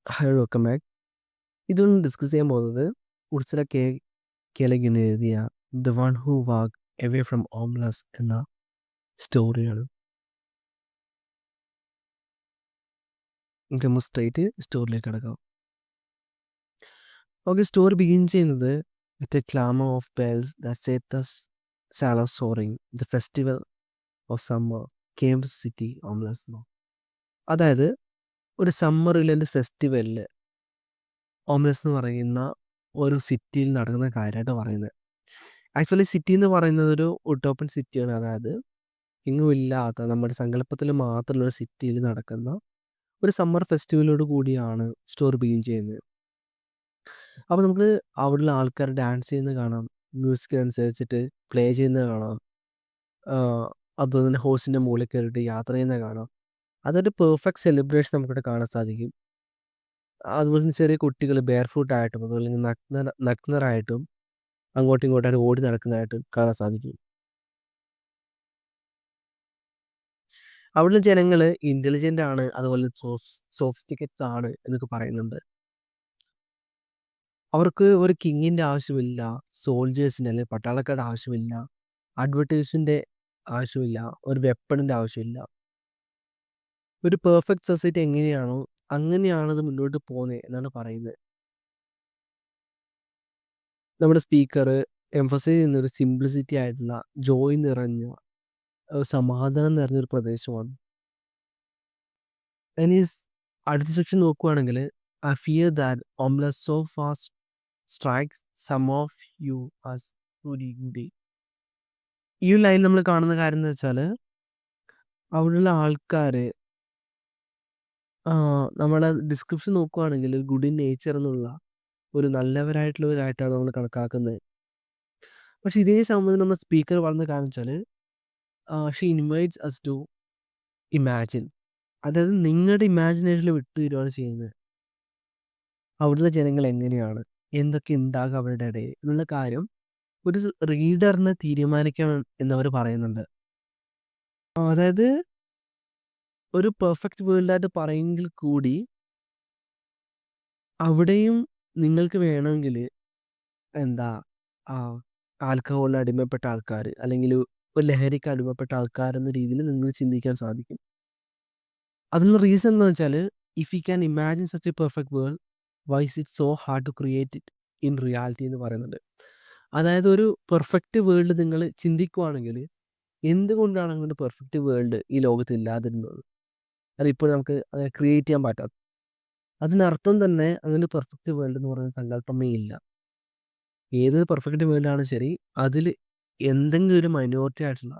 Hi welcome back. ഇതൊന്ന് discuss ചെയ്യാൻ പോകുന്നത് ഉർസല കെ ലെഗിൻ എഴുതിയ the one who walk away from homeless എന്ന സ്റ്റോറിയാണ്. നമുക്ക് സ്ട്രേറ്റ് സ്റ്റോറിലേക്ക് കിടക്കാം. ഓക്കെ, സ്റ്റോറി ബിഗിൻ ചെയ്യുന്നത് with a clamour of bells that set the swallow soaring the festival of summer came city Omelas. അതായത് ഒരു സമ്മറിലെ ഫെസ്റ്റിവലിൽ ഹോംലെസ് എന്ന് പറയുന്ന ഒരു സിറ്റിയിൽ നടക്കുന്ന കാര്യമായിട്ട് പറയുന്നത്. ആക്ച്വലി സിറ്റി എന്ന് പറയുന്നത് ഒരു ഉട്ടോപ്പൻ സിറ്റിയാണ്. അതായത് എങ്ങുമില്ലാത്ത നമ്മുടെ സങ്കല്പത്തിൽ മാത്രമുള്ള ഒരു സിറ്റിയിൽ നടക്കുന്ന ഒരു സമ്മർ ഫെസ്റ്റിവലോട് കൂടിയാണ് സ്റ്റോറി ബിഗിൻ ചെയ്യുന്നത്. അപ്പോൾ നമുക്ക് അവിടെയുള്ള ആൾക്കാർ ഡാൻസ് ചെയ്യുന്നത് കാണാം, മ്യൂസിക് അനുസരിച്ചിട്ട് പ്ലേ ചെയ്യുന്നത് കാണാം, അതുപോലെ തന്നെ ഹോഴ്സിൻ്റെ മുകളിൽ കയറിയിട്ട് യാത്ര ചെയ്യുന്നത് കാണാം. അതൊരു പെർഫെക്റ്റ് സെലിബ്രേഷൻ നമുക്കിവിടെ കാണാൻ സാധിക്കും. അതുപോലെ തന്നെ ചെറിയ കുട്ടികൾ ബെയർ ഫുട്ടായിട്ടും അതുപോലെ നഗ്നരായിട്ടും അങ്ങോട്ടും ഇങ്ങോട്ടായിട്ട് ഓടി നടക്കുന്നതായിട്ടും കാണാൻ സാധിക്കും. അവിടുത്തെ ജനങ്ങൾ ഇന്റലിജന്റ് ആണ്, അതുപോലെ സോഫിസ്റ്റിക്കേറ്റഡ് ആണ് എന്നൊക്കെ പറയുന്നുണ്ട്. അവർക്ക് ഒരു കിങ്ങിന്റെ ആവശ്യമില്ല, സോൾജേഴ്സിന്റെ അല്ലെങ്കിൽ പട്ടാളക്കാരുടെ ആവശ്യമില്ല, അഡ്വർടൈസിന്റെ ആവശ്യമില്ല, ഒരു വെപ്പണിന്റെ ആവശ്യമില്ല. ഒരു പെർഫെക്റ്റ് സൊസൈറ്റി എങ്ങനെയാണോ അങ്ങനെയാണത് മുന്നോട്ട് പോകുന്നത് എന്നാണ് പറയുന്നത്. നമ്മുടെ സ്പീക്കർ എംഫസൈസ് ചെയ്യുന്ന ഒരു സിംപ്ലിസിറ്റി ആയിട്ടുള്ള ജോയ് നിറഞ്ഞ സമാധാനം നിറഞ്ഞൊരു പ്രദേശമാണ്. ഇനി അടുത്ത സെക്ഷൻ നോക്കുവാണെങ്കിൽ I fear that homeless so fast strikes some of you as day. ഈ ഒരു ലൈൻ നമ്മൾ കാണുന്ന കാര്യം എന്ന് വെച്ചാൽ അവിടെയുള്ള ആൾക്കാർ നമ്മളെ ഡിസ്ക്രിപ്ഷൻ നോക്കുവാണെങ്കിൽ ഗുഡ് ഇൻ നേച്ചർ എന്നുള്ള ഒരു നല്ലവരായിട്ടുള്ളവരായിട്ടാണ് നമ്മൾ കണക്കാക്കുന്നത്. പക്ഷെ ഇതേ സംബന്ധിച്ച് നമ്മുടെ സ്പീക്കർ പറഞ്ഞ കാര്യം വെച്ചാൽ she invites us to imagine. അതായത് നിങ്ങളുടെ ഇമാജിനേഷനിൽ വിട്ടു തരുവാണ് ചെയ്യുന്നത്. അവിടുത്തെ ജനങ്ങൾ എങ്ങനെയാണ്, എന്തൊക്കെ ഉണ്ടാകും അവരുടെ ഇടയിൽ എന്നുള്ള കാര്യം ഒരു റീഡറിന് തീരുമാനിക്കണം എന്നവർ പറയുന്നുണ്ട്. അതായത് ഒരു പെർഫെക്റ്റ് വേൾഡായിട്ട് പറയുമെങ്കിൽ കൂടി അവിടെയും നിങ്ങൾക്ക് വേണമെങ്കിൽ എന്താ ആൽക്കഹോളിന് അടിമപ്പെട്ട ആൾക്കാർ അല്ലെങ്കിൽ ഒരു ലഹരിക്ക് അടിമപ്പെട്ട ആൾക്കാർ എന്ന രീതിയിൽ നിങ്ങൾ ചിന്തിക്കാൻ സാധിക്കും. അതിനുള്ള റീസൺ എന്ന് വെച്ചാൽ if you can imagine such a perfect world why is it so hard to create it in reality എന്ന് പറയുന്നുണ്ട്. അതായത് ഒരു പെർഫെക്റ്റ് വേൾഡ് നിങ്ങൾ ചിന്തിക്കുവാണെങ്കിൽ എന്തുകൊണ്ടാണ് അങ്ങനെ പെർഫെക്റ്റ് വേൾഡ് ഈ ലോകത്ത് ഇല്ലാതിരുന്നത്, അതിപ്പോൾ നമുക്ക് ക്രിയേറ്റ് ചെയ്യാൻ പറ്റാത്ത. അതിനർത്ഥം തന്നെ അങ്ങനെ പെർഫെക്റ്റ് വേൾഡ് എന്ന് പറയുന്ന സങ്കല്പമേ ഇല്ല. ഏത് പെർഫെക്റ്റ് വേൾഡാണ് ശരി, അതിൽ എന്തെങ്കിലും ഒരു മൈനോറിറ്റി ആയിട്ടുള്ള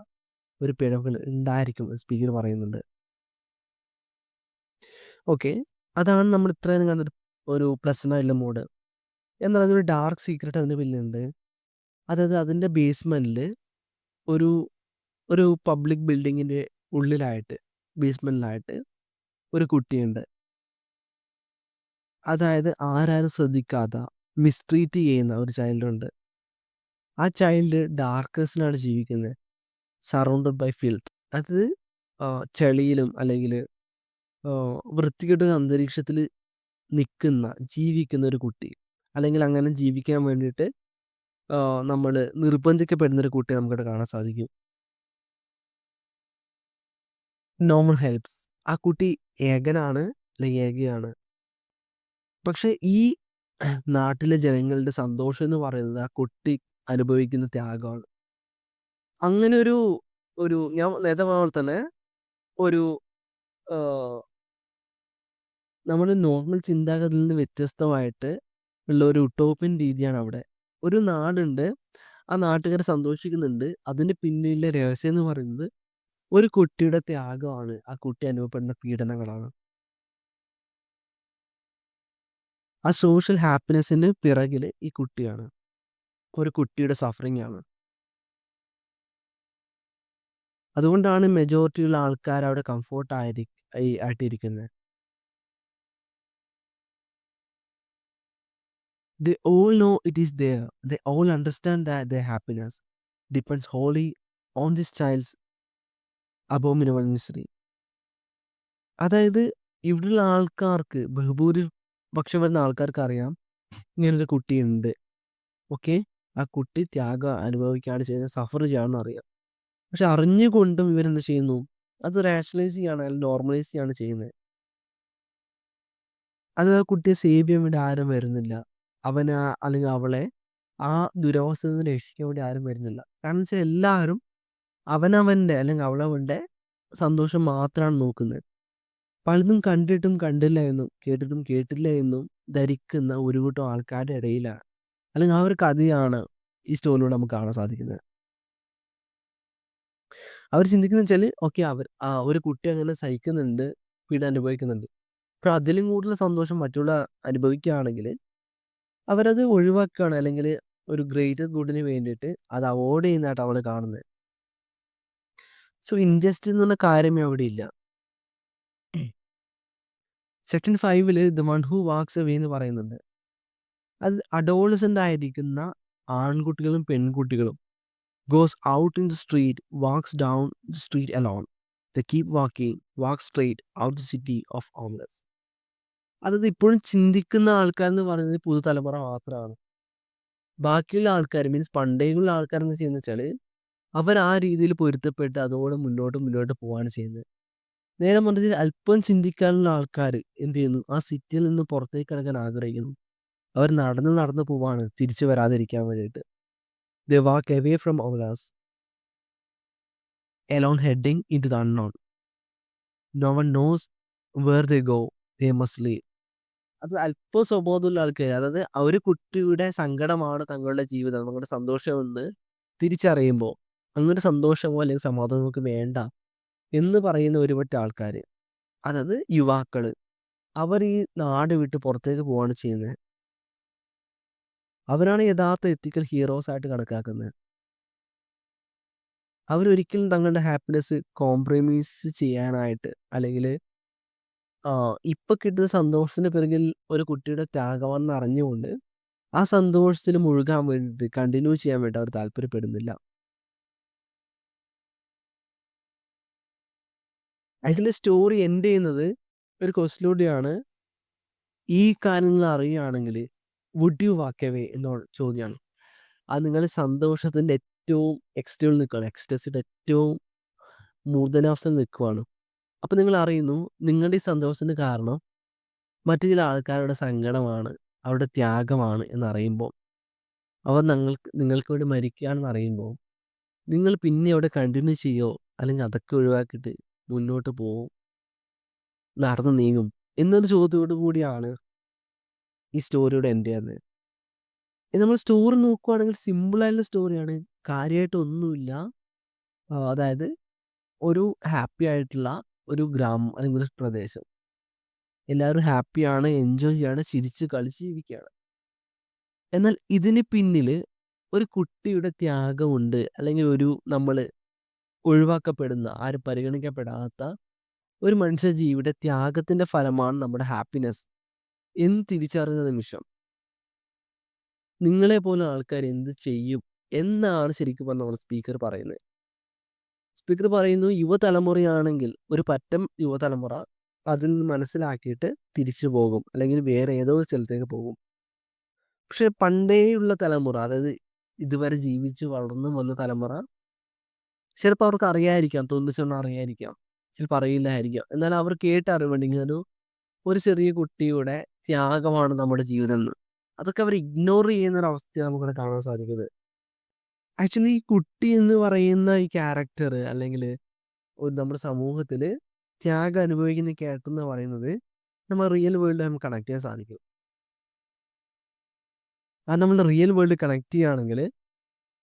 ഒരു പിഴവുകൾ ഉണ്ടായിരിക്കും സ്പീക്കർ പറയുന്നുണ്ട്. ഓക്കെ, അതാണ് നമ്മൾ ഇത്രയും കണ്ടൊരു ഒരു പ്ലസൻ്റ് ആയിട്ടുള്ള മോഡ്. എന്നാൽ അതൊരു ഡാർക്ക് സീക്രട്ട് അതിന് പിന്നിലുണ്ട്. അതായത് അതിൻ്റെ ബേസ്മെൻറ്റിൽ ഒരു ഒരു പബ്ലിക് ബിൽഡിങ്ങിൻ്റെ ഉള്ളിലായിട്ട് ബേസ്മെൻറ്റിലായിട്ട് ഒരു കുട്ടിയുണ്ട്. അതായത് ആരാരും ശ്രദ്ധിക്കാത്ത മിസ്ട്രീറ്റ് ചെയ്യുന്ന ഒരു ചൈൽഡുണ്ട്. ആ ചൈൽഡ് ഡാർക്കസിലാണ് ജീവിക്കുന്നത്, സറൗണ്ടഡ് ബൈ ഫിൽത്ത്. അത് ചെളിയിലും അല്ലെങ്കിൽ വൃത്തികെട്ട അന്തരീക്ഷത്തിൽ നിൽക്കുന്ന ജീവിക്കുന്ന ഒരു കുട്ടി, അല്ലെങ്കിൽ അങ്ങനെ ജീവിക്കാൻ വേണ്ടിയിട്ട് നമ്മൾ നിർബന്ധിക്കപ്പെടുന്ന ഒരു കുട്ടിയെ നമുക്കിവിടെ കാണാൻ സാധിക്കും. നോമൺ ഹെൽപ്സ്. ആ കുട്ടി ഏകനാണ് അല്ലെങ്കിൽ ഏകയാണ്. പക്ഷെ ഈ നാട്ടിലെ ജനങ്ങളുടെ സന്തോഷം എന്ന് പറയുന്നത് ആ കുട്ടി അനുഭവിക്കുന്ന ത്യാഗമാണ്. അങ്ങനെ ഒരു ഒരു ഞാൻ നേരത്തെ പറഞ്ഞ പോലെ തന്നെ ഒരു നമ്മുടെ നോർമൽ ചിന്താഗതിയിൽ നിന്ന് വ്യത്യസ്തമായിട്ട് ഉള്ള ഒരു ഉട്ടോപ്യൻ രീതിയാണ് അവിടെ. ഒരു നാടുണ്ട്, ആ നാട്ടുകാർ സന്തോഷിക്കുന്നുണ്ട്. അതിന് പിന്നിലെ രഹസ്യം എന്ന് പറയുന്നത് ഒരു കുട്ടിയുടെ ത്യാഗമാണ്, ആ കുട്ടി അനുഭവപ്പെടുന്ന പീഡനങ്ങളാണ്. ആ സോഷ്യൽ ഹാപ്പിനെസ്സിന് പിറകിൽ ഈ കുട്ടിയാണ്, ഒരു കുട്ടിയുടെ സഫറിങ് ആണ്. അതുകൊണ്ടാണ് മെജോറിറ്റിയുള്ള ആൾക്കാർ അവിടെ comfort ആയിട്ടിരിക്കുന്നത്. They all know it is there. They all understand that their happiness depends wholly on this child's abominable misery. അതായത് ഇവിടെയുള്ള ആൾക്കാർക്ക് പക്ഷെ വരുന്ന ആൾക്കാർക്കറിയാം ഇങ്ങനൊരു കുട്ടിയുണ്ട്. ഓക്കെ. ആ കുട്ടി ത്യാഗം അനുഭവിക്കുകയാണ് ചെയ്യുന്നത്, സഫർ ചെയ്യാണെന്ന് അറിയാം. പക്ഷെ അറിഞ്ഞുകൊണ്ടും ഇവരെന്ത് ചെയ്യുന്നു? അത് റാഷണലൈസ് ചെയ്യാണ്, അല്ലെങ്കിൽ നോർമലൈസ് ചെയ്യാണ് ചെയ്യുന്നത്. അത് ആ കുട്ടിയെ സേവ് ചെയ്യാൻ വേണ്ടി ആരും വരുന്നില്ല. അവന് അല്ലെങ്കിൽ അവളെ ആ ദുരവസ്ഥയിൽ നിന്ന് രക്ഷിക്കാൻ വേണ്ടി ആരും വരുന്നില്ല. കാരണം വെച്ചാൽ എല്ലാവരും അവനവൻ്റെ അല്ലെങ്കിൽ അവളവളുടെ സന്തോഷം മാത്രമാണ് നോക്കുന്നത്. പലതും കണ്ടിട്ടും കണ്ടില്ല എന്നും കേട്ടിട്ടും കേട്ടില്ല എന്നും ധരിക്കുന്ന ഒരു കൂട്ടം ആൾക്കാരുടെ ഇടയിലാണ്, അല്ലെങ്കിൽ ആ ഒരു കഥയാണ് ഈ സ്റ്റോറിയിലൂടെ നമുക്ക് കാണാൻ സാധിക്കുന്നത്. അവർ ചിന്തിക്കുന്നത് വെച്ചാൽ ഓക്കെ, ഒരു കുട്ടി അങ്ങനെ സഹിക്കുന്നുണ്ട്, പീഡ അനുഭവിക്കുന്നുണ്ട്. പക്ഷെ അതിലും കൂടുതൽ സന്തോഷം മറ്റുള്ള അനുഭവിക്കുകയാണെങ്കിൽ അവരത് ഒഴിവാക്കുകയാണ്, അല്ലെങ്കിൽ ഒരു ഗ്രേറ്റർ ഗുഡിന് വേണ്ടിയിട്ട് അത് അവോയ്ഡ് ചെയ്യുന്നതായിട്ട് അവൾ കാണുന്നത്. സോ ഇൻജസ്റ്റിസ് എന്ന് പറഞ്ഞ കാര്യമേ അവിടെ ഇല്ല. Section 5 the one who wax away എന്ന് പറയുന്നുണ്ട്. അത് അഡോളസൻ്റ് ആയിരിക്കുന്ന ആൺകുട്ടികളും പെൺകുട്ടികളും goes out in the street, walks down the street alone. They keep walking, walk straight out the city of homeless. അതായത് ഇപ്പോഴും ചിന്തിക്കുന്ന ആൾക്കാരെന്ന് പറയുന്നത് പുതുതലമുറ മാത്രമാണ്. ബാക്കിയുള്ള ആൾക്കാർ മീൻസ് പണ്ടേയുള്ള ആൾക്കാരെന്ന് ചെയ്യുന്നത് വെച്ചാൽ അവർ ആ രീതിയിൽ പൊരുത്തപ്പെട്ട് അതോടെ മുന്നോട്ട് മുന്നോട്ട് പോവാണ് ചെയ്യുന്നത്. നേരെ മറിച്ച് അല്പം ചിന്തിക്കാനുള്ള ആൾക്കാർ എന്ത് ചെയ്യുന്നു? ആ സിറ്റിയിൽ നിന്ന് പുറത്തേക്ക് കിടക്കാൻ ആഗ്രഹിക്കുന്നു. അവർ നടന്ന് നടന്ന് പോവാണ് തിരിച്ചു വരാതിരിക്കാൻ വേണ്ടിയിട്ട്. They walk away from homeless, alone heading into the unknown. No one knows where they go. They must leave. അത് അല്പ സ്വബോധമുള്ള ആൾക്കാർ, അതായത് ആ ഒരു കുട്ടിയുടെ സങ്കടമാണ് തങ്ങളുടെ ജീവിതം, നമ്മുടെ സന്തോഷമെന്ന് തിരിച്ചറിയുമ്പോൾ അങ്ങനെ സന്തോഷമോ അല്ലെങ്കിൽ സമാധാനമോ നമുക്ക് വേണ്ട എന്ന് പറയുന്ന ഒരുപറ്റ ആൾക്കാർ, അതായത് യുവാക്കൾ, അവർ ഈ നാട് വിട്ട് പുറത്തേക്ക് പോവാണ് ചെയ്യുന്നത്. അവരാണ് യഥാർത്ഥ എത്തിക്കൽ ഹീറോസ് ആയിട്ട് കണക്കാക്കുന്നത്. അവരൊരിക്കലും തങ്ങളുടെ ഹാപ്പിനെസ് കോംപ്രമൈസ് ചെയ്യാനായിട്ട്, അല്ലെങ്കിൽ ഇപ്പൊ കിട്ടുന്ന സന്തോഷത്തിന് പിറകിൽ ഒരു കുട്ടിയുടെ ത്യാഗമാണെന്ന് അറിഞ്ഞുകൊണ്ട് ആ സന്തോഷത്തിൽ മുഴുകാൻ വേണ്ടിയിട്ട് കണ്ടിന്യൂ ചെയ്യാൻ വേണ്ടി അവർ താല്പര്യപ്പെടുന്നില്ല. അതിൽ സ്റ്റോറി എൻഡ് ചെയ്യുന്നത് ഒരു ക്വസ്റ്റിലൂടെയാണ്. ഈ കാര്യങ്ങൾ അറിയുകയാണെങ്കിൽ വുഡ് യു വാക്ക് അവേ എന്നുള്ള ചോദ്യമാണ്. അത് നിങ്ങൾ സന്തോഷത്തിന്റെ ഏറ്റവും എക്സ്ട്രീമിൽ നിൽക്കുകയാണ്, എക്സ്റ്റസിയുടെ ഏറ്റവും മൂർധനാവസ്ഥയിൽ നിൽക്കുവാണ്. അപ്പൊ നിങ്ങൾ അറിയുന്നു നിങ്ങളുടെ ഈ സന്തോഷത്തിന് കാരണം മറ്റു ചില ആൾക്കാരുടെ സങ്കടമാണ്, അവരുടെ ത്യാഗമാണ് എന്നറിയുമ്പോൾ, അവർ നിങ്ങൾക്ക് വേണ്ടി മരിക്കുകയാണെന്ന് അറിയുമ്പോൾ നിങ്ങൾ പിന്നെ അവിടെ കണ്ടിന്യൂ ചെയ്യോ, അല്ലെങ്കിൽ അതൊക്കെ ഒഴിവാക്കിയിട്ട് മുന്നോട്ട് പോവും, നടന്നു നീങ്ങും എന്നൊരു ചോദ്യത്തോടു കൂടിയാണ് ഈ സ്റ്റോറിയുടെ എൻഡ് ചെയ്യുന്നത്. നമ്മൾ സ്റ്റോറി നോക്കുവാണെങ്കിൽ സിമ്പിളായിട്ടുള്ള സ്റ്റോറിയാണ്, കാര്യമായിട്ടൊന്നുമില്ല. അതായത് ഒരു ഹാപ്പി ആയിട്ടുള്ള ഒരു ഗ്രാമം അല്ലെങ്കിൽ ഒരു പ്രദേശം, എല്ലാവരും ഹാപ്പിയാണ്, എൻജോയ് ചെയ്യാണ്, ചിരിച്ച് കളിച്ച് ജീവിക്കുകയാണ്. എന്നാൽ ഇതിന് പിന്നിൽ ഒരു കുട്ടിയുടെ ത്യാഗമുണ്ട്, അല്ലെങ്കിൽ ഒരു നമ്മൾ ഒഴിവാക്കപ്പെടുന്ന, ആരും പരിഗണിക്കപ്പെടാത്ത ഒരു മനുഷ്യജീവിയുടെ ത്യാഗത്തിന്റെ ഫലമാണ് നമ്മുടെ ഹാപ്പിനെസ് എന്ന് തിരിച്ചറിഞ്ഞ നിമിഷം നിങ്ങളെ പോലെ ആൾക്കാർ എന്ത് ചെയ്യും എന്നാണ് ശരിക്കും പറഞ്ഞ നമ്മുടെ സ്പീക്കർ പറയുന്നത്. സ്പീക്കർ പറയുന്നു യുവതലമുറയാണെങ്കിൽ ഒരു പറ്റം യുവതലമുറ അതിൽ നിന്ന് മനസ്സിലാക്കിയിട്ട് തിരിച്ചു പോകും, അല്ലെങ്കിൽ വേറെ ഏതോ സ്ഥലത്തേക്ക് പോകും. പക്ഷെ പണ്ടേയുള്ള തലമുറ, അതായത് ഇതുവരെ ജീവിച്ച് വളർന്നു വന്ന തലമുറ, ചിലപ്പോൾ അവർക്ക് അറിയാതിരിക്കാം, തോന്നിച്ചൊന്നും അറിയാതിരിക്കാം, ചിലപ്പോൾ അറിയില്ലായിരിക്കാം. എന്നാൽ അവർ കേട്ടറിവുണ്ടെങ്കിൽ ഒരു ചെറിയ കുട്ടിയുടെ ത്യാഗമാണ് നമ്മുടെ ജീവിതം എന്ന്, അതൊക്കെ അവർ ഇഗ്നോർ ചെയ്യുന്ന ഒരു അവസ്ഥയാണ് നമുക്കിവിടെ കാണാൻ സാധിക്കുന്നത്. ആക്ച്വലി ഈ കുട്ടി എന്ന് പറയുന്ന ഈ ക്യാരക്ടർ, അല്ലെങ്കിൽ നമ്മുടെ സമൂഹത്തിൽ ത്യാഗം അനുഭവിക്കുന്ന ക്യാരക്ടർ എന്ന് പറയുന്നത് നമ്മൾ റിയൽ വേൾഡ് നമുക്ക് കണക്ട് ചെയ്യാൻ സാധിക്കും. അത് നമ്മൾ റിയൽ വേൾഡ് കണക്ട് ചെയ്യുകയാണെങ്കിൽ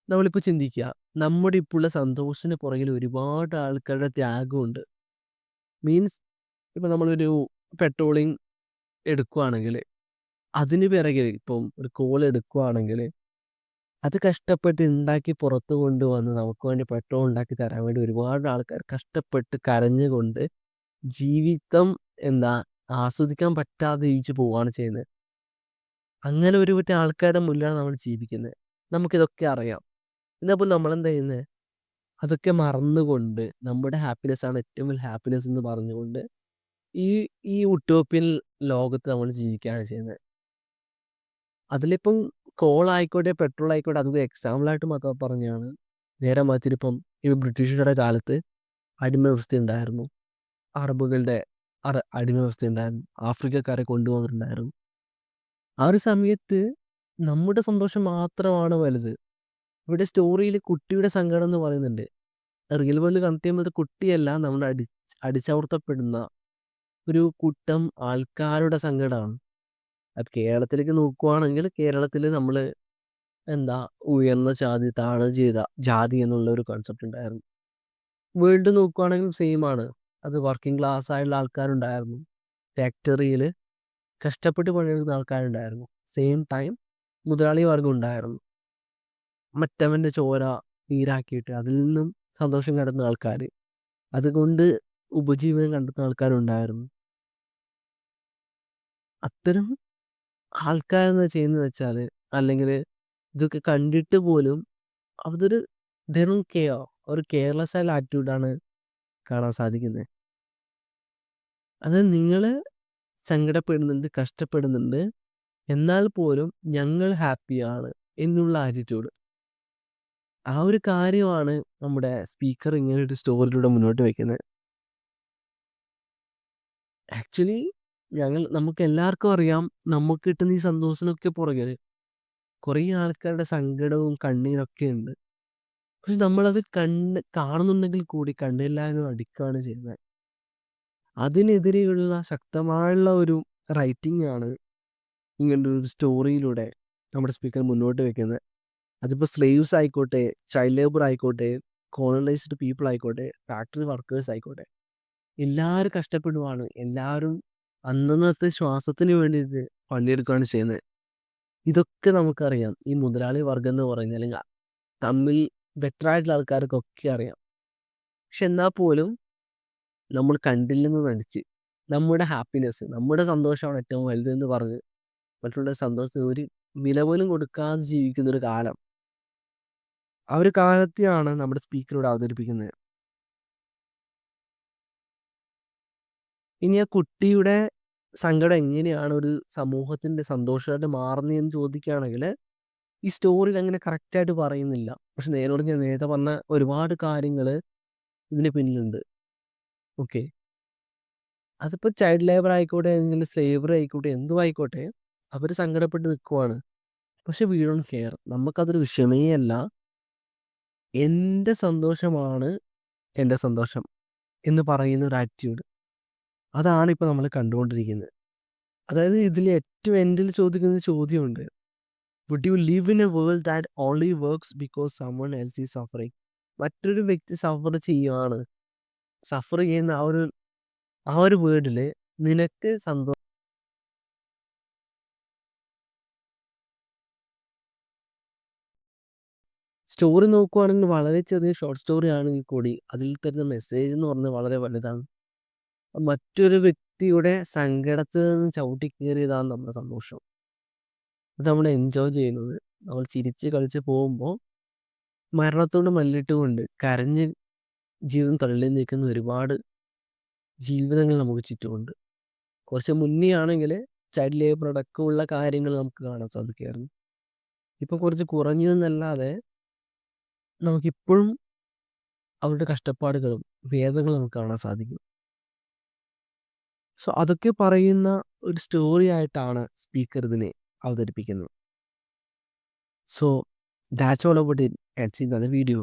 നമ്മളിപ്പോൾ ചിന്തിക്കുക, നമ്മുടെ ഇപ്പോഴുള്ള സന്തോഷത്തിന് പുറകിൽ ഒരുപാട് ആൾക്കാരുടെ ത്യാഗമുണ്ട്. മീൻസ് ഇപ്പം നമ്മളൊരു പെട്രോളിങ് എടുക്കുകയാണെങ്കിൽ അതിന് പിറകിൽ ഇപ്പം ഒരു കോൾ എടുക്കുകയാണെങ്കിൽ അത് കഷ്ടപ്പെട്ട് ഉണ്ടാക്കി പുറത്ത് കൊണ്ടുവന്ന് നമുക്ക് വേണ്ടി പെട്രോൾ ഉണ്ടാക്കി തരാൻ വേണ്ടി ഒരുപാട് ആൾക്കാർ കഷ്ടപ്പെട്ട് കരഞ്ഞുകൊണ്ട് ജീവിതം എന്താ ആസ്വദിക്കാൻ പറ്റാതെ ജീവിച്ച് പോവുകയാണ് ചെയ്യുന്നത്. അങ്ങനെ ഒരു പറ്റ ആൾക്കാരുടെ മുന്നിലാണ് നമ്മൾ ജീവിക്കുന്നത്. നമുക്കിതൊക്കെ അറിയാം. എന്നപ്പോൾ നമ്മളെന്താ ചെയ്യുന്നത്? അതൊക്കെ മറന്നുകൊണ്ട് നമ്മുടെ ഹാപ്പിനെസ് ആണ് ഏറ്റവും വലിയ ഹാപ്പിനെസ് എന്ന് പറഞ്ഞുകൊണ്ട് ഈ ഈ ഉട്ടോപ്യൻ ലോകത്ത് നമ്മൾ ജീവിക്കുകയാണ് ചെയ്യുന്നത്. അതിലിപ്പം കോൾ ആയിക്കോട്ടെ, പെട്രോൾ ആയിക്കോട്ടെ, അതൊക്കെ എക്സാമ്പിളായിട്ട് മാത്രം പറഞ്ഞതാണ്. നേരെ മറിച്ചിപ്പം ഈ ബ്രിട്ടീഷുകാരുടെ കാലത്ത് അടിമ വ്യവസ്ഥ ഉണ്ടായിരുന്നു. അറബുകളുടെ അടിമ വ്യവസ്ഥ ഉണ്ടായിരുന്നു. ആഫ്രിക്കക്കാരെ കൊണ്ടുവന്നിട്ടുണ്ടായിരുന്നു. ആ ഒരു സമയത്ത് നമ്മുടെ സന്തോഷം മാത്രമാണ് വലുത്. ഇവിടെ സ്റ്റോറിയിൽ കുട്ടിയുടെ സങ്കടം എന്ന് പറയുന്നുണ്ട്. റിയൽ വേൾഡ് കണക്ട് ചെയ്യുമ്പോൾ അത് കുട്ടിയല്ല, നമ്മൾ അടിച്ചമർത്തപ്പെടുന്ന ഒരു കൂട്ടം ആൾക്കാരുടെ സങ്കടമാണ്. അപ്പം കേരളത്തിലേക്ക് നോക്കുവാണെങ്കിൽ കേരളത്തിൽ നമ്മൾ എന്താ ഉയർന്ന ജാതി, താഴ്ന്ന ജാതി എന്നുള്ള ഒരു കോൺസെപ്റ്റ് ഉണ്ടായിരുന്നു. വേൾഡ് നോക്കുവാണെങ്കിലും സെയിം ആണ്. അത് വർക്കിംഗ് ക്ലാസ് ആയിട്ടുള്ള ആൾക്കാരുണ്ടായിരുന്നു. ഫാക്ടറിയിൽ കഷ്ടപ്പെട്ട് പണിയെടുക്കുന്ന ആൾക്കാരുണ്ടായിരുന്നു. സെയിം ടൈം മുതലാളി വർഗം ഉണ്ടായിരുന്നു. മറ്റവൻ്റെ ചോര നീരാക്കിയിട്ട് അതിൽ നിന്നും സന്തോഷം കണ്ടെത്തുന്ന ആൾക്കാർ, അതുകൊണ്ട് ഉപജീവനം കണ്ടെത്തുന്ന ആൾക്കാരുണ്ടായിരുന്നു. അത്തരം ആൾക്കാരെന്താ ചെയ്യുന്നത് വെച്ചാൽ, അല്ലെങ്കിൽ ഇതൊക്കെ കണ്ടിട്ട് പോലും അതൊരു ഒരു കെയർലെസ് ആയിട്ടുള്ള ആറ്റിറ്റ്യൂഡാണ് കാണാൻ സാധിക്കുന്നത്. അത് നിങ്ങൾ സങ്കടപ്പെടുന്നുണ്ട്, കഷ്ടപ്പെടുന്നുണ്ട്, എന്നാൽ പോലും ഞങ്ങൾ ഹാപ്പിയാണ് എന്നുള്ള ആറ്റിറ്റ്യൂഡ്. ആ ഒരു കാര്യമാണ് നമ്മുടെ സ്പീക്കർ ഇങ്ങനെ ഒരു സ്റ്റോറിയിലൂടെ മുന്നോട്ട് വയ്ക്കുന്നത്. ആക്ച്വലി നമുക്ക് എല്ലാവർക്കും അറിയാം, നമുക്ക് കിട്ടുന്ന ഈ സന്തോഷത്തിനൊക്കെ പുറകെ കുറേ ആൾക്കാരുടെ സങ്കടവും കണ്ണീരൊക്കെ ഉണ്ട്. പക്ഷെ നമ്മളത് കാണുന്നുണ്ടെങ്കിൽ കൂടി കണ്ടില്ല എന്ന് നടിക്കുകയാണ് ചെയ്യുന്നത്. അതിനെതിരെയുള്ള ശക്തമായുള്ള ഒരു റൈറ്റിംഗ് ആണ് ഇങ്ങനൊരു സ്റ്റോറിയിലൂടെ നമ്മുടെ സ്പീക്കർ മുന്നോട്ട് വെക്കുന്നത്. അതിപ്പോൾ സ്ലേവ്സ് ആയിക്കോട്ടെ, ചൈൽഡ് ലേബർ ആയിക്കോട്ടെ, കോളനൈസ്ഡ് പീപ്പിൾ ആയിക്കോട്ടെ, ഫാക്ടറി വർക്കേഴ്സ് ആയിക്കോട്ടെ, എല്ലാവരും കഷ്ടപ്പെടുവാണ്. എല്ലാവരും അന്നന്നത്തെ ശ്വാസത്തിന് വേണ്ടിയിട്ട് പണിയെടുക്കുകയാണ് ചെയ്യുന്നത്. ഇതൊക്കെ നമുക്കറിയാം. ഈ മുതലാളി വർഗം എന്ന് പറയുന്നത്, അല്ലെങ്കിൽ തമ്മിൽ ബെറ്റർ ആയിട്ടുള്ള ആൾക്കാർക്കൊക്കെ അറിയാം. പക്ഷെ എന്നാൽ പോലും നമ്മൾ കണ്ടില്ലെന്ന് നടിച്ച് നമ്മുടെ ഹാപ്പിനെസ്, നമ്മുടെ സന്തോഷമാണ് ഏറ്റവും വലുതെന്ന് പറഞ്ഞ് മറ്റുള്ള സന്തോഷത്തിന് ഒരു വില പോലും കൊടുക്കാതെ ജീവിക്കുന്നൊരു കാലം. ആ ഒരു കാലത്തെയാണ് നമ്മുടെ സ്പീക്കറോട് അവതരിപ്പിക്കുന്നത്. ഇനി ആ കുട്ടിയുടെ സങ്കടം എങ്ങനെയാണ് ഒരു സമൂഹത്തിൻ്റെ സന്തോഷമായിട്ട് മാറുന്നതെന്ന് ചോദിക്കുകയാണെങ്കിൽ, ഈ സ്റ്റോറിയിൽ അങ്ങനെ കറക്റ്റായിട്ട് പറയുന്നില്ല. പക്ഷെ ഞാൻ നേരത്തെ പറഞ്ഞ ഒരുപാട് കാര്യങ്ങൾ ഇതിന് പിന്നിലുണ്ട്. ഓക്കെ, അതിപ്പോൾ ചൈൽഡ് ലേബർ ആയിക്കോട്ടെ, അല്ലെങ്കിൽ സ്ലേവറി ആയിക്കോട്ടെ, എന്തും ആയിക്കോട്ടെ, അവർ സങ്കടപ്പെട്ട് നിൽക്കുവാണ്. പക്ഷെ വി ഡോണ്ട് കെയർ. നമുക്കതൊരു വിഷയമേ അല്ല. എൻ്റെ സന്തോഷമാണ് എൻ്റെ സന്തോഷം എന്ന് പറയുന്ന ഒരു ആറ്റിറ്റ്യൂഡ്, അതാണ് ഇപ്പോൾ നമ്മൾ കണ്ടുകൊണ്ടിരിക്കുന്നത്. അതായത് ഇതിൽ ഏറ്റവും എൻഡിൽ ചോദിക്കുന്ന ചോദ്യമുണ്ട്, would you live in a world that only works because someone else is suffering? മറ്റൊരു വ്യക്തി സഫർ ചെയ്യുന്ന ആ ഒരു വേർഡിൽ നിനക്ക് സ്റ്റോറി നോക്കുവാണെങ്കിൽ വളരെ ചെറിയ ഷോർട്ട് സ്റ്റോറി ആണെങ്കിൽ കൂടി അതിൽ തരുന്ന മെസ്സേജ് എന്ന് പറഞ്ഞാൽ വളരെ വലുതാണ്. മറ്റൊരു വ്യക്തിയുടെ സങ്കടത്തിൽ നിന്ന് ചവിട്ടിക്കേറിയതാണ് നമ്മുടെ സന്തോഷം. അത് നമ്മൾ എൻജോയ് ചെയ്യുന്നത്. നമ്മൾ ചിരിച്ച് കളിച്ച് പോകുമ്പോൾ മരണത്തോട് മല്ലിട്ടുകൊണ്ട് കരഞ്ഞ് ജീവിതം തള്ളി നിൽക്കുന്ന ഒരുപാട് ജീവിതങ്ങൾ നമുക്ക് ചുറ്റുമുണ്ട്. കുറച്ച് മുന്നേ ആണെങ്കിൽ ചൈൽഡ് ലേബർ അടക്കമുള്ള കാര്യങ്ങൾ നമുക്ക് കാണാൻ സാധിക്കുമായിരുന്നു. ഇപ്പം കുറച്ച് കുറഞ്ഞു എന്നല്ലാതെ നമുക്കിപ്പോഴും അവരുടെ കഷ്ടപ്പാടുകളും വേദനകളും നമുക്ക് കാണാൻ സാധിക്കും. സോ അതൊക്കെ പറയുന്ന ഒരു സ്റ്റോറി ആയിട്ടാണ് സ്പീക്കർ ഇതിനെ അവതരിപ്പിക്കുന്നത്. So that's all about it. And see in another video.